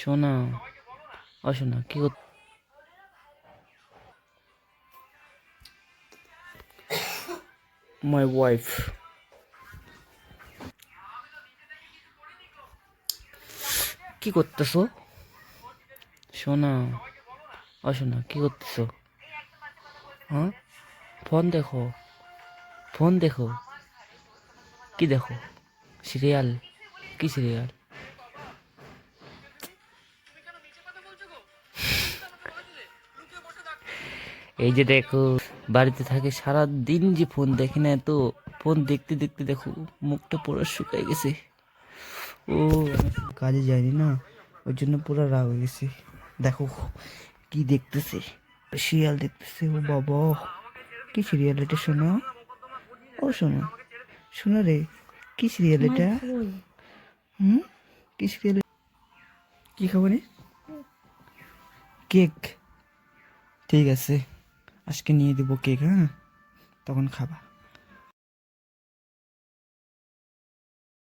সোনা, ও সোনা, কি মাই ওয়াইফ, কি করতেছো? সোনা, ও সোনা, কি করতেছো? হ্যাঁ, ফোন দেখো, ফোন দেখো, কি দেখো? সিরিয়াল? কি সিরিয়াল? এই যে দেখো, বাড়িতে থাকে সারা দিন যে ফোন দেখি না, তো ফোন দেখতে দেখতে দেখো মুখটা পুরো শুকাই গেছে। ও, আমি কাজে যাইনি না, ওই জন্য পুরো রাগ হয়ে গেছে। দেখো কি দেখতেছে, সিরিয়াল দেখতেছে। ও বাবা, কি সিরিয়াল এটা শোনা? ও শোনা, শোনা রে, কি সিরিয়াল এটা? হুম, কি সিরিয়াল? কি খাবো রে? কেক? ঠিক আছে, আজকে নিয়ে দেবো কেক, হ্যাঁ, তখন খাবা।